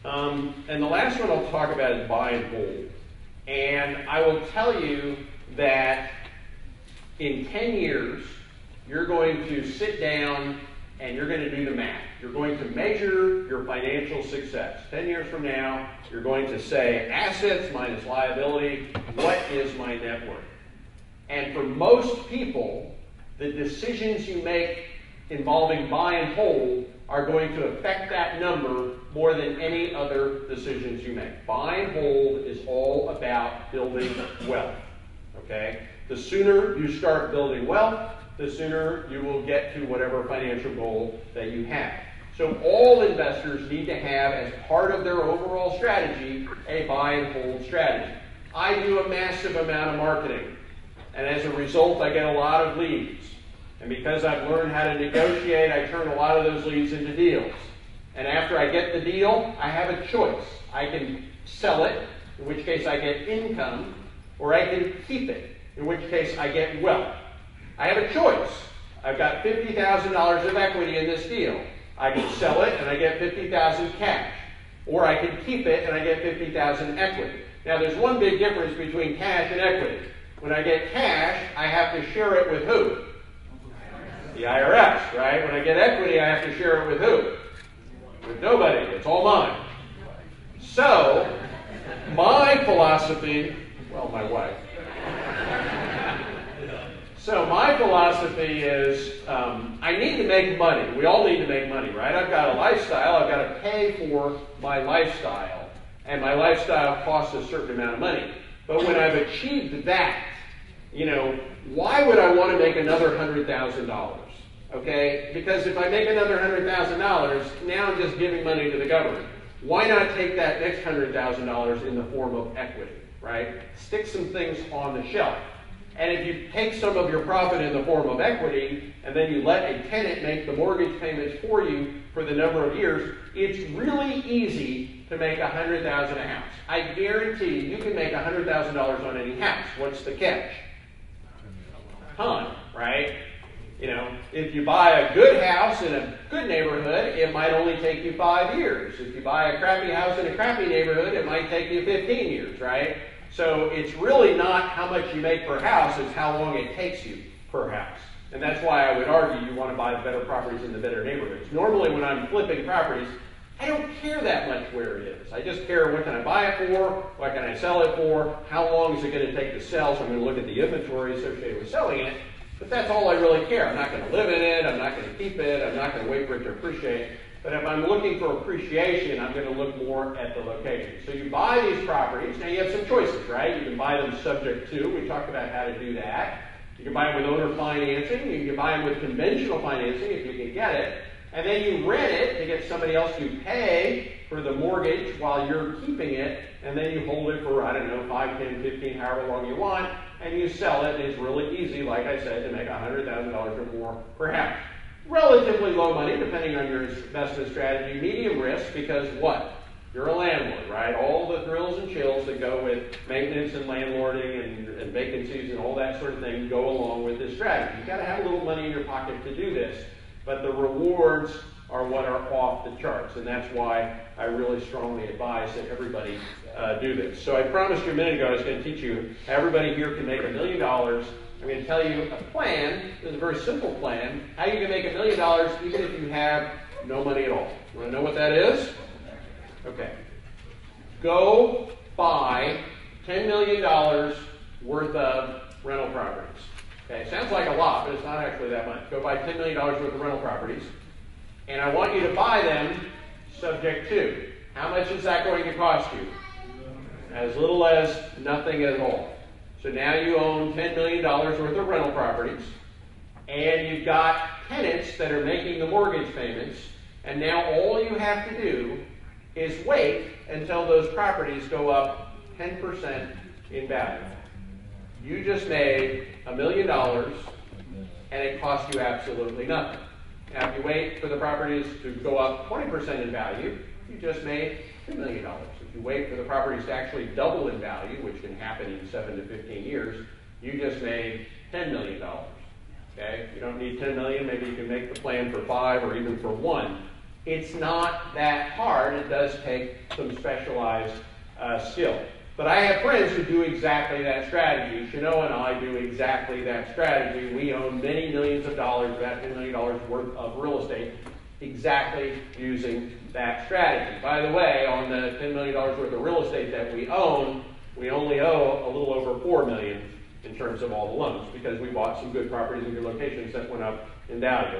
And the last one I'll talk about is buy and hold. And I will tell you that in 10 years, you're going to sit down and you're going to do the math. You're going to measure your financial success. 10 years from now, you're going to say, assets minus liability, what is my net worth? And for most people, the decisions you make involving buy and hold are going to affect that number more than any other decisions you make. Buy and hold is all about building wealth, okay? The sooner you start building wealth, the sooner you will get to whatever financial goal that you have. So all investors need to have, as part of their overall strategy, a buy and hold strategy. I do a massive amount of marketing, and as a result, I get a lot of leads. And because I've learned how to negotiate, I turn a lot of those leads into deals. And after I get the deal, I have a choice. I can sell it, in which case I get income, or I can keep it, in which case I get wealth. I have a choice. I've got $50,000 of equity in this deal. I can sell it and I get $50,000 cash. Or I can keep it and I get $50,000 equity. Now there's one big difference between cash and equity. When I get cash, I have to share it with who? The IRS, right? When I get equity, I have to share it with who? With nobody. It's all mine. So, my philosophy, well, my wife. So my philosophy is I need to make money. We all need to make money, right? I've got a lifestyle. I've got to pay for my lifestyle. And my lifestyle costs a certain amount of money. But when I've achieved that, why would I want to make another $100,000? Okay? Because if I make another $100,000, now I'm just giving money to the government. Why not take that next $100,000 in the form of equity, right? Stick some things on the shelf. And if you take some of your profit in the form of equity, and then you let a tenant make the mortgage payments for you for the number of years, it's really easy to make $100,000 a house. I guarantee you can make $100,000 on any house. What's the catch? Ton, right? If you buy a good house in a good neighborhood, it might only take you 5 years. If you buy a crappy house in a crappy neighborhood, it might take you 15 years, right? So it's really not how much you make per house, it's how long it takes you per house. And that's why I would argue you want to buy the better properties in the better neighborhoods. Normally when I'm flipping properties, I don't care that much where it is. I just care what can I buy it for, what can I sell it for, how long is it going to take to sell, so I'm going to look at the inventory associated with selling it. But that's all I really care. I'm not going to live in it, I'm not going to keep it, I'm not going to wait for it to appreciate. But if I'm looking for appreciation, I'm going to look more at the location. So you buy these properties. Now you have some choices, right? You can buy them subject to. We talked about how to do that. You can buy them with owner financing. You can buy them with conventional financing if you can get it. And then you rent it to get somebody else to pay for the mortgage while you're keeping it. And then you hold it for, 5, 10, 15, however long you want. And you sell it. And it's really easy, like I said, to make $100,000 or more per house. Relatively low money, depending on your investment strategy. Medium risk, because what? You're a landlord, right? All the thrills and chills that go with maintenance and landlording and vacancies and all that sort of thing go along with this strategy. You've got to have a little money in your pocket to do this, but the rewards are what are off the charts, and that's why I really strongly advise that everybody do this. So I promised you a minute ago I was going to teach you how everybody here can make $1 million. I'm going to tell you a plan. This is a very simple plan. How you can make $1 million even if you have no money at all. You want to know what that is? Okay. Go buy $10 million worth of rental properties. Okay. Sounds like a lot, but it's not actually that much. Go buy $10 million worth of rental properties. And I want you to buy them subject to. How much is that going to cost you? As little as nothing at all. So now you own $10 million worth of rental properties, and you've got tenants that are making the mortgage payments, and now all you have to do is wait until those properties go up 10% in value. You just made $1 million, and it cost you absolutely nothing. Now if you wait for the properties to go up 20% in value, you just made $2 million. If you wait for the properties to actually double in value, which can happen in 7 to 15 years, you just made $10 million. Okay? You don't need $10 million. Maybe you can make the plan for 5 or even for 1. It's not that hard. It does take some specialized skill. But I have friends who do exactly that strategy. Chanel and I do exactly that strategy. We own many millions of dollars, about $10 million worth of real estate, exactly using that strategy. By the way, on the $10 million worth of real estate that we own, we only owe a little over $4 million in terms of all the loans, because we bought some good properties in good locations that went up in value.